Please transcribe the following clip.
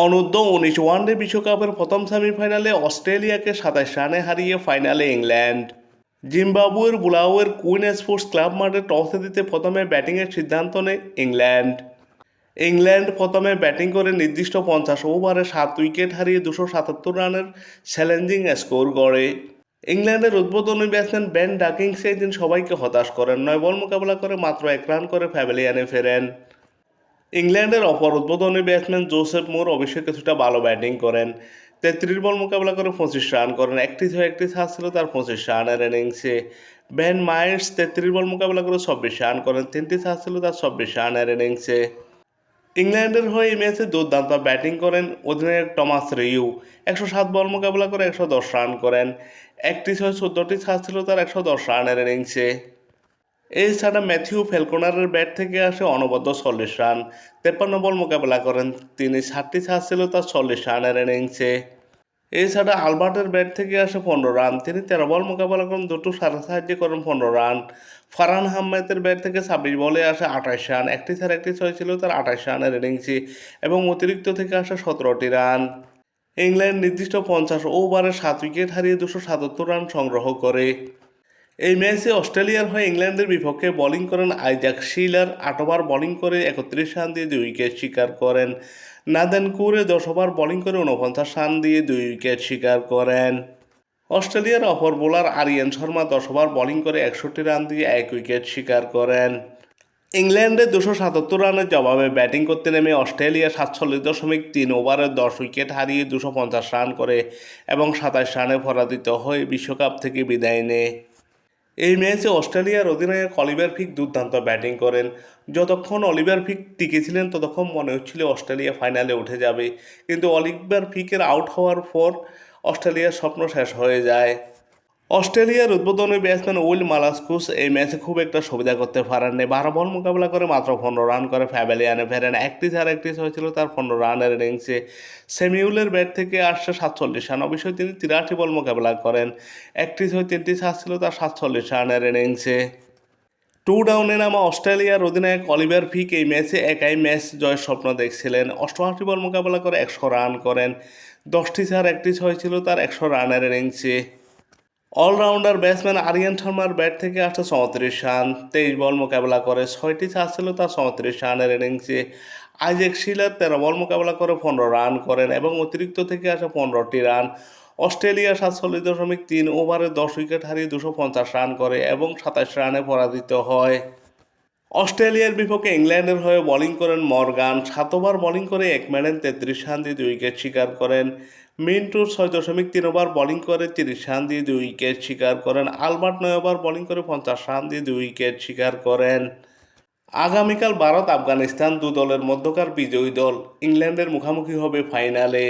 অনূর্ধ্ব-19 one day বিশ্বকাপের প্রথম সেমিফাইনালে অস্ট্রেলিয়াকে ২৭ রানে হারিয়ে ফাইনালে ইংল্যান্ড। জিম্বাবুয়ের বুলাওয়ের কুইন স্পোর্টস ক্লাব মাঠে টসে জিতে প্রথমে ব্যাটিংয়ের সিদ্ধান্ত নেয় ইংল্যান্ড। ইংল্যান্ড প্রথমে ব্যাটিং করে নির্দিষ্ট 50 ওভারে 7 উইকেট হারিয়ে 277 রানের চ্যালেঞ্জিং স্কোর গড়ে। ইংল্যান্ডের উদ্বোধনী ব্যাটসম্যান বেন ডাকিংস এই দিন সবাইকে হতাশ করেন। 9 বল মোকাবেলা করে মাত্র 1 রান করে প্যাভিলিয়নে ফেরেন। ইংল্যান্ডের অপর উদ্বোধনী ব্যাটসম্যান জোসেফ মুর অবশ্যই কিছুটা ভালো ব্যাটিং করেন। 33 বল মোকাবেলা করে 25 রান করেন। একটি ছাড়া ছিল তার 25 রানের ইনিংসে। বেন মায়ার্স 33 বল মোকাবেলা করে 24 রান করেন। 3টি ছাড়া ছিল তার 24 রানের ইনিংসে। ইংল্যান্ডের হয়ে এই ম্যাচে দুর্দান্ত ব্যাটিং করেন অধিনায়ক টমাস রিউ। 107 বল মোকাবেলা করে 110 রান করেন। একটি 14টি ছাড়া ছিল তার 110 রানের ইনিংসে। এছাড়া ম্যাথিউ ফেলকোনারের ব্যাট থেকে আসে অনবদ্য 40 রান। 53 বল মোকাবেলা করেন তিনি। 7টি ছাড়া ছিল তার 40 রানের ইনিংসে। এছাড়া আলবার্টের ব্যাট থেকে আসে 15 রান। তিনি 13 বল মোকাবেলা করেন, দুটো সাড়ে সাহায্যে করেন 15 রান। ফারহান আহমেদের ব্যাট থেকে 26 বলে আসে 28 রান। একটি ছাড়া একটি ছয় ছিল তার 28 রানের ইনিংসে এবং অতিরিক্ত থেকে আসে 17টি রান। ইংল্যান্ড নির্দিষ্ট 50 ওভারে 7 উইকেট হারিয়ে 277 রান সংগ্রহ করে। এই ম্যাচে অস্ট্রেলিয়ার হয়ে ইংল্যান্ডের বিপক্ষে বোলিং করেন আইজাক শিলার। 8 ওভার বোলিং করে 31 রান দিয়ে 2 উইকেট শিকার করেন। নাদেন কুরে 10 ওভার বোলিং করে 49 রান দিয়ে 2 উইকেট শিকার করেন। অস্ট্রেলিয়ার অপর bowler Aryan Sharma 10 over bowling করে 61 রান দিয়ে 1 উইকেট শিকার করেন। ইংল্যান্ডের 277 রানের জবাবে ব্যাটিং করতে নেমে অস্ট্রেলিয়া 47.3 ওভারে 10 উইকেট হারিয়ে 250 রান করে এবং 27 রানে পরাজিত হয়ে বিশ্বকাপ থেকে বিদায় নেয়। এই ম্যাচে অস্ট্রেলিয়ার অধিনায়ক অলিভার ফিক দুর্দান্ত ব্যাটিং করেন। যতক্ষণ অলিভার ফিক টিকেছিলেন ততক্ষণ মনে হচ্ছিল অস্ট্রেলিয়া ফাইনালে উঠে যাবে, কিন্তু অলিভার ফিকের আউট হওয়ার পর অস্ট্রেলিয়ার স্বপ্ন শেষ হয়ে যায়। অস্ট্রেলিয়ার উদ্বোধনী ব্যাটসম্যান উইল মালাস্কুস এই ম্যাচে খুব একটা সুবিধা করতে পারেননি। 12 বল মোকাবেলা করে মাত্র 15 রান করে প্যাভিলিয়নে ফেরেন। একটি ছাড়া একটি হয়েছিল তার 15 রানের ইনিংসে। স্যামিউলের ব্যাট থেকে আসছে 47 রান। অবশ্যই তিনি 83 বল মোকাবেলা করেন। একটি ছয় 3টি ছাড়া ছিল তার 47 রানের ইনিংসে। 2 ডাউনে নামা অস্ট্রেলিয়ার অধিনায়ক অলিভার ফিক এই ম্যাচে একাই ম্যাচ জয়ের স্বপ্ন দেখছিলেন। 88 বল মোকাবেলা করে 100 রান করেন। 10টি ছাড়া একটি ছয় ছিল তার 100 রানের ইনিংসে। অলরাউন্ডার ব্যাটসম্যান আরিয়ান শর্মার ব্যাট থেকে আসে 34 রান। 23 বল মোকাবেলা করে 6টি ছাড়া ছিল তার 34 রানের ইনিংসে। আইজাক শিলার 13 বল মোকাবেলা করে 15 রান করেন এবং অতিরিক্ত থেকে আসে 15টি রান। অস্ট্রেলিয়া 47.3 ওভারে 10 উইকেট হারিয়ে 250 রান করে এবং 27 রানে পরাজিত হয়। অস্ট্রেলিয়ার বিপক্ষে ইংল্যান্ডের হয়ে বোলিং করেন মর্গান। 7 ওভার বোলিং করে 1 মেডেন 33 রান দিয়ে 2 উইকেট শিকার করেন। মিন্টুর 6.3 ওভার বোলিং করে 30 রান দিয়ে 2 উইকেট শিকার করেন। আলবার্ট 9 ওভার বোলিং করে 50 রান দিয়ে 2 উইকেট শিকার করেন। আগামীকাল ভারত আফগানিস্তান দু দলের মধ্যকার বিজয়ী দল ইংল্যান্ডের মুখোমুখি হবে ফাইনালে।